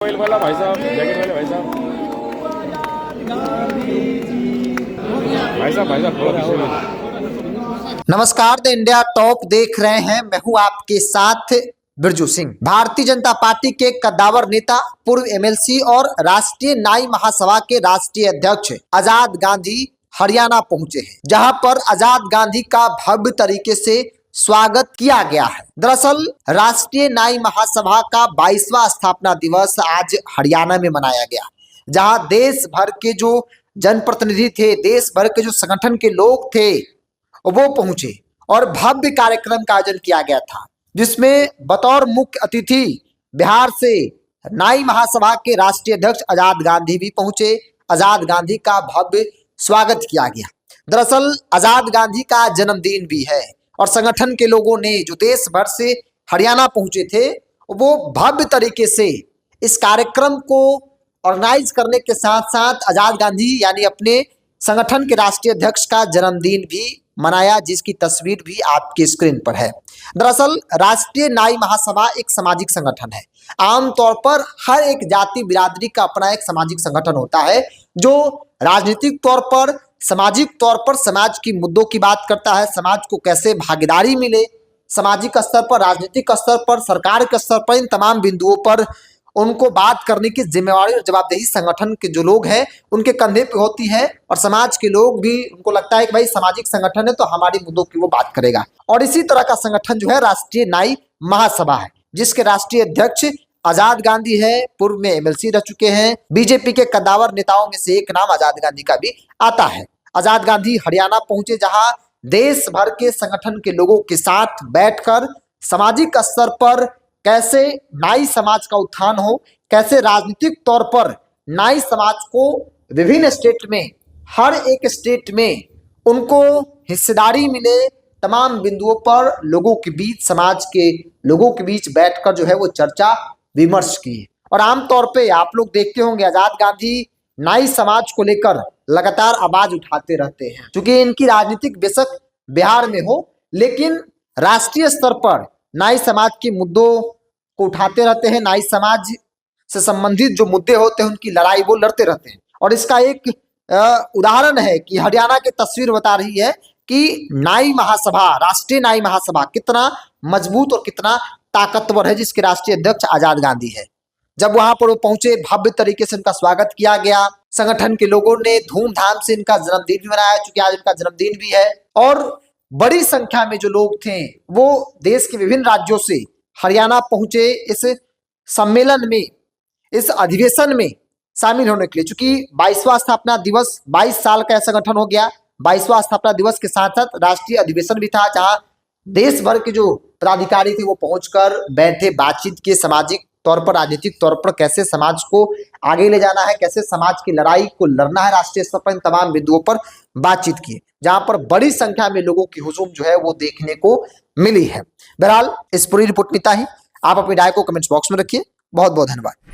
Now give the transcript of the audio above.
Mobile वाला भाई साहब, जैकेट वाले भाई साहब, भाई साहब थोड़ा पीछे में। नमस्कार, द इंडिया टॉप देख रहे हैं। मैं हूं आपके साथ बिरजू सिंह। भारतीय जनता पार्टी के कद्दावर नेता, पूर्व एमएलसी और राष्ट्रीय नाई महासभा के राष्ट्रीय अध्यक्ष आजाद गांधी हरियाणा पहुंचे हैं, जहां पर आजाद गांधी का भव्य तरीके से स्वागत किया गया है। दरअसल राष्ट्रीय नाई महासभा का 22वां स्थापना दिवस आज हरियाणा में मनाया गया, जहां देश भर के जो जनप्रतिनिधि थे, देश भर के जो संगठन के लोग थे, वो पहुंचे और भव्य कार्यक्रम का आयोजन किया गया था, जिसमें बतौर मुख्य अतिथि बिहार से नाई महासभा के राष्ट्रीय अध्यक्ष आजाद गांधी भी पहुंचे। आजाद गांधी का भव्य स्वागत किया गया। दरअसल आजाद गांधी का जन्मदिन भी है और संगठन के लोगों ने जो देश भर से हरियाणा पहुंचे थे, वो भव्य तरीके से इस कार्यक्रम को ऑर्गेनाइज करने के साथ साथ आजाद गांधी यानी अपने संगठन के राष्ट्रीय अध्यक्ष का जन्मदिन भी मनाया, जिसकी तस्वीर भी आपकी स्क्रीन पर है। दरअसल राष्ट्रीय नाई महासभा एक सामाजिक संगठन है। आमतौर पर हर एक जाति बिरादरी का अपना एक सामाजिक संगठन होता है, जो राजनीतिक तौर पर, सामाजिक तौर पर समाज की मुद्दों की बात करता है, समाज को कैसे भागीदारी मिले, सामाजिक स्तर पर, राजनीतिक स्तर पर, सरकार के स्तर पर, इन तमाम बिंदुओं पर उनको बात करने की जिम्मेवारी और जवाबदेही संगठन के जो लोग हैं उनके कंधे पे होती है। और समाज के लोग भी, उनको लगता है कि भाई सामाजिक संगठन है तो हमारी मुद्दों की वो बात करेगा। और इसी तरह का संगठन जो है राष्ट्रीय नाई महासभा है, जिसके राष्ट्रीय अध्यक्ष आजाद गांधी है, पूर्व में एमएलसी रह चुके हैं। बीजेपी के कद्दावर नेताओं में से एक नाम आजाद गांधी का भी आता है। आजाद गांधी हरियाणा पहुंचे, जहां देश भर के संगठन के लोगों के साथ बैठकर सामाजिक स्तर पर कैसे नाई समाज का उत्थान हो, कैसे राजनीतिक तौर पर नाई समाज को विभिन्न स्टेट में, हर एक स्टेट में उनको हिस्सेदारी मिले, तमाम बिंदुओं पर लोगों के बीच, समाज के लोगों के बीच बैठकर जो है वो चर्चा विमर्श की। और आमतौर पे आप लोग देखते होंगे आजाद गांधी नाई समाज को लेकर लगातार आवाज उठाते रहते हैं, क्योंकि इनकी राजनीतिक बेशक बिहार में हो, लेकिन राष्ट्रीय स्तर पर नाई समाज के मुद्दों को उठाते रहते हैं। नाई समाज से संबंधित जो मुद्दे होते हैं उनकी लड़ाई वो लड़ते रहते हैं। और इसका एक उदाहरण है कि हरियाणा की तस्वीर बता रही है कि नाई महासभा, राष्ट्रीय नाई महासभा कितना मजबूत और कितना ताकतवर है, जिसके राष्ट्रीय अध्यक्ष आजाद गांधी है। जब वहां पर वो पहुंचे, भव्य तरीके से उनका स्वागत किया गया। संगठन के लोगों ने धूमधाम से इनका जन्मदिन भी मनाया, चूंकि आज इनका जन्मदिन भी है। और बड़ी संख्या में जो लोग थे वो देश के विभिन्न राज्यों से हरियाणा पहुंचे इस सम्मेलन में, इस अधिवेशन में शामिल होने के लिए। चूंकि 22वां स्थापना दिवस, 22 साल का संगठन हो गया, 22वां स्थापना दिवस के साथ साथ राष्ट्रीय अधिवेशन भी था, जहां देश भर के जो पदाधिकारी थे वो पहुंचकर बैठे, बातचीत किए, सामाजिक तौर पर, राजनीतिक तौर पर कैसे समाज को आगे ले जाना है, कैसे समाज की लड़ाई को लड़ना है राष्ट्रीय स्तर पर, इन तमाम बिंदुओं पर बातचीत की, जहां पर बड़ी संख्या में लोगों की हुजूम जो है वो देखने को मिली है। बहरहाल इस पूरी रिपोर्ट में इतना ही। आप अपनी राय को कमेंट्स बॉक्स में रखिए। बहुत बहुत धन्यवाद।